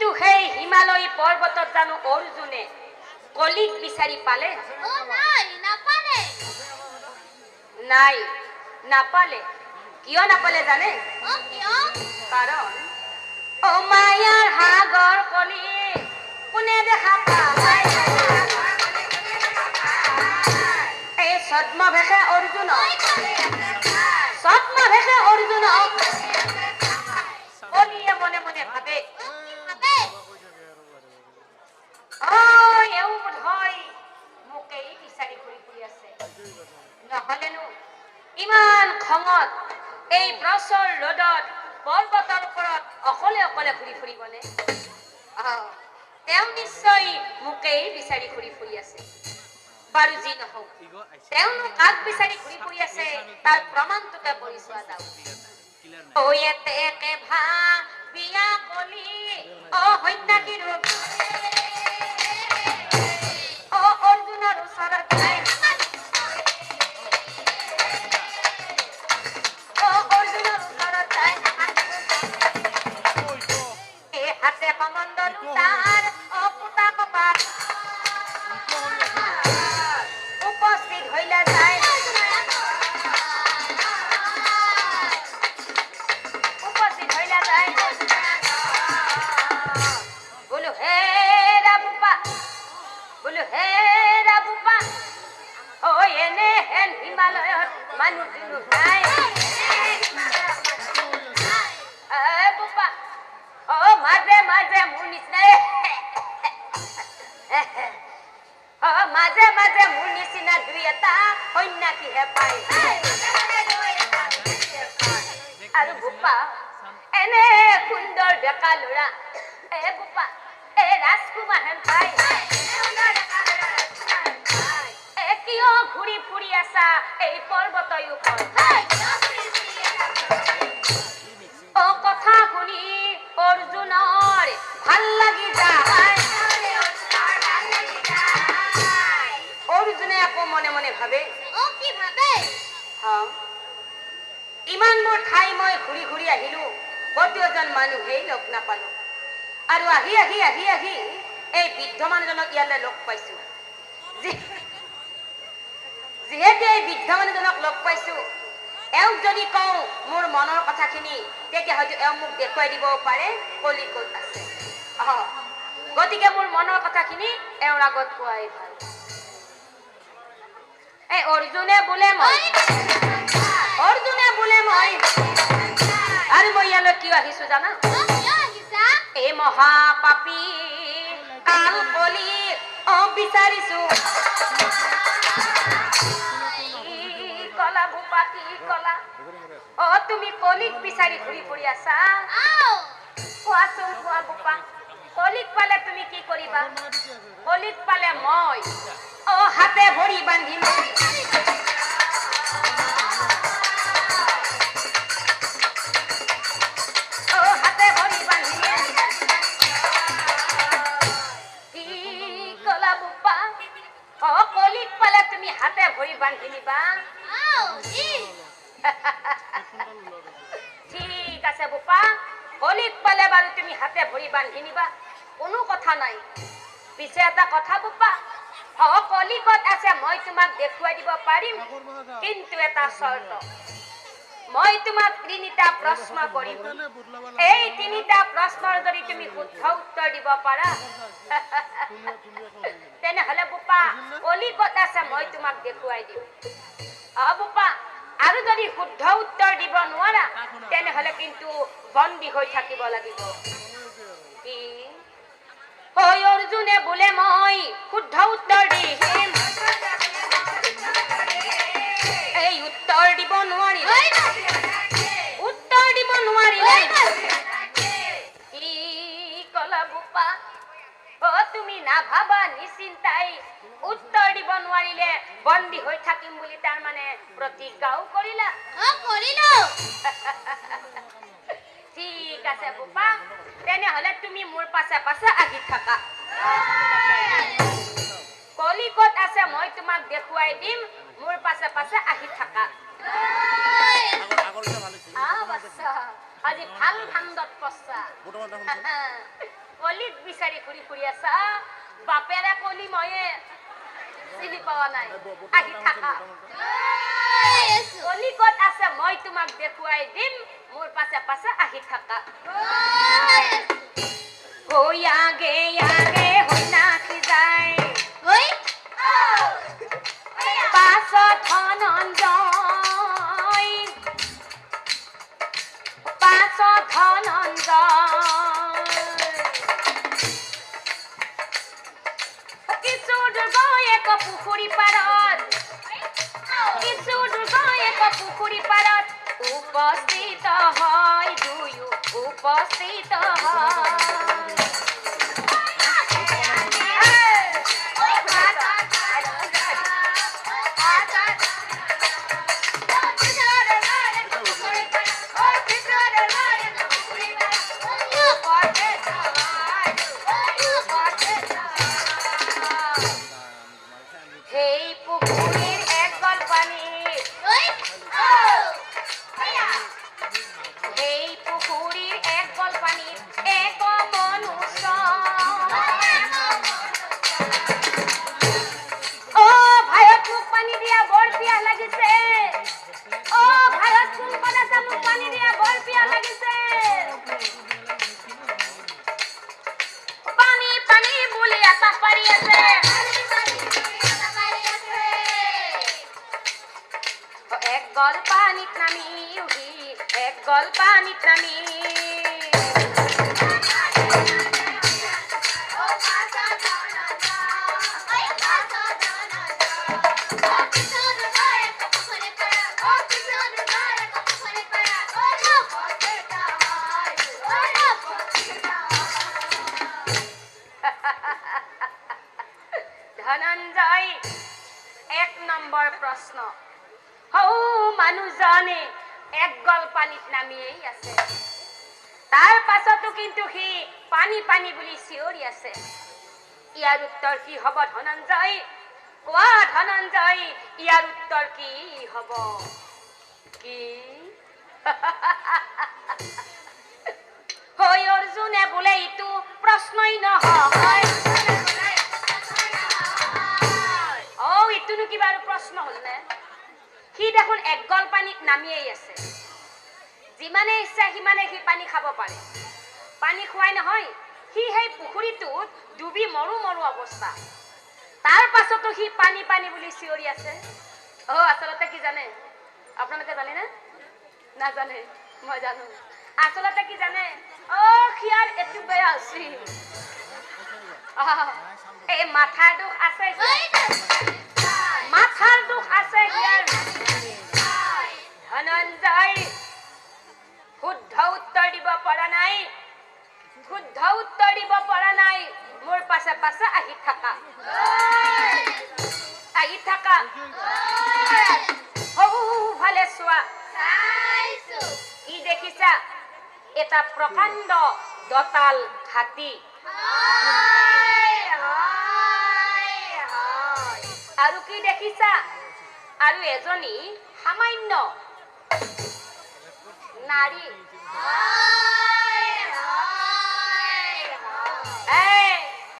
কিন্তু সেই হিমালয় পৰ্বতত জানো অৰ্জুনে কলিক বিচাৰি পালে? নাই, নাপালে। কিয় নাপালে জানে? কাৰণ মায়াৰ সাগৰ কলি কোনে দেখা পায়? এই ছদ্মভেষে অৰ্জুন কলিয়ে মনে মনে ভাবে এও বোধহয় মোকেই বিচাৰি ঘূৰি ফুৰি আছে। নহলেনো ইমান খঙত এই প্ৰচৰ ৰ'দত পৰ্বতৰ ওপৰত অকলে অকলে ঘূৰি ফুৰিবনে? তেওঁ নিশ্চয় মোকেই বিচাৰি ঘূৰি ফুৰি আছে। বাৰু যি নহওক, তেওঁনো কাক বিচাৰি ঘূৰি ফুৰি আছে তাৰ প্ৰমাণটোকে কৰি চোৱা যাওক। বিয়া কলি সন্যাসী ৰূপ অৰ্জুনৰ ওচৰত যায়। অৰ্জুনৰ ওচৰত যায় এই হাতে কমণ্ডলু তাৰ অপুতা কপাল উপস্থিত হইলা যায়। হিমালয়ৰ মানুহ মাজে মাজে মোৰ নিচিনাই দুই এটা সন্যাসীহে পায়। আৰু বোপা এনে সুন্দৰ ডেকা ল'ৰা বোপা ৰাজকুমাৰ হেন পায়। কিয় ঘূৰি ফুৰি আছা এই পৰ্বতৰ ওপৰত? কথা শুনি অৰ্জুনৰ ভাল লাগি যায়। অৰ্জুনে আকৌ মনে মনে ভাবে ইমানবোৰ ঠাই মই ঘূৰি ঘূৰি আহিলো, কতজন মানুহেই লগ নাপালো। আৰু আহি আহি আহি আহি এই বৃদ্ধ মানুহজনক ইয়ালৈ লগ পাইছো। যিহেতু এই বৃদ্ধ মানুহজনক লগ পাইছো, এওঁক যদি কওঁ মোৰ মনৰ কথাখিনি, তেতিয়া হয়তো এওঁ মোক দেখুৱাই দিব পাৰে কলি ক'ত আছে। গতিকে মোৰ মনৰ কথাখিনি এওঁৰ আগত কোৱাই ভাল। এই অৰ্জুনে বোলে মই আৰু মই ইয়ালৈ কিয় আহিছো জানা? এই মহাপাপী কাল কলি বিচাৰিছো। কলা বোপা কি কলা? তুমি কলিক বিচাৰি ঘূৰি ফুৰি আছা? কোৱাচোন কোৱা বোপা, কলিক পালে তুমি কি কৰিবা? কলিক পালে মই হাতে ভৰি বান্ধিম। হাতে ভৰি বান্ধিম। কি কলা বোপা? কলিক পালে তুমি হাতে ভৰি বান্ধি নিবা? ঠিক আছে বোপা, কলিক পালে বাৰু তুমি হাতে ভৰি বান্ধি নিবা, কোনো কথা নাই। পিছে এটা কথা বোপা, কলিকত আছে মই তোমাক দেখুৱাই দিব পাৰিম, কিন্তু এটা চৰ্ত। মই তোমাক 3টা প্ৰশ্ন কৰিম। এই 3টা প্ৰশ্নৰ যদি তুমি শুদ্ধ উত্তৰ দিব পাৰা তেনেহলে বোপা কলিকত আছে মই তোমাক দেখুৱাই দিম। বোপা আৰু যদি শুদ্ধ উত্তৰ দিব নোৱাৰা তেনেহলে কিন্তু বন্দী হৈ থাকিব লাগিব। কি অৰ্জুনে বোলে মই শুদ্ধ উত্তৰ দিম। এই উত্তৰ দিব নোৱাৰিলে কি কলা বোপা? তুমি নাভাবা নিশ্চিন্তাই উত্তৰ দিব নোৱাৰিলে বন্দী হৈ থাকিম বুলি তাৰ মানে প্ৰতিজ্ঞাও কৰিলা? ঠিক আছে বোপা, তেনেহলে তুমি মোৰ পাছে পাছে আহি থাকা। কলিকত আছে মই তোমাক দেখুৱাই দিম, মোৰ পাছে পাছে আহি থাকা। আজি ভাল ধান্দত পছা। কলিক বিচাৰি ফুৰি ফুৰি আছা বাপেৰে কলি ময়ে চিনি পোৱা নাই আহি থাকা কলি ক'ত আছে মই তোমাক দেখুৱাই দিম মোৰ পাছে পাছে আহি থাকা গৈ আগে আগে হৈ নাচি যায় পাছত ধনঞ্জয় কিছু দূৰ এক পুখুৰী পাৰত উপস্থিত হয় দুয়ো উপস্থিত হয় ধনঞ্জয় 1 নম্বৰ প্ৰশ্ন হৌ মানুহজনে এক গল পানীত নামিয়েই আছে তাৰ পাছতো কিন্তু সি পানী পানী বুলি চিঞৰি আছে ইয়াৰ উত্তৰ কি হ'ব ধনঞ্জয় কোৱা ধনঞ্জয় ইয়াৰ উত্তৰ কি হ'ব কি হৈ অৰ্জুনে বোলে ইটো প্ৰশ্নই নহয় ইটোনো কিবা আৰু প্ৰশ্ন হ'ল নে সি দেখোন এক গল পানীত নামিয়েই আছে যিমানে ইচ্ছা সিমানে সি পানী খাব পাৰে পানী খুৱাই নহয় সি সেই পুখুৰীটোত ডুবি মৰু মৰু অৱস্থা তাৰ পাছতো সি পানী পানী বুলি চিঞৰি আছে আচলতে কি জানে আপোনালোকে জানে না নাজানে মই জানো আচলতে কি জানে খিয়াৰ এটো বেয়া আছে এই মাথাৰ দুখ আছে মাথাৰ দুখ আছে ধনঞ্জয় শুদ্ধ উত্তৰ দিব পৰা নাই মোৰ পাছে পাছে আহি থাকা ভালে চোৱা কি দেখিছা এটা প্ৰকাণ্ড দতাল হাতী আৰু কি দেখিছা আৰু এজনী সামান্য নাৰী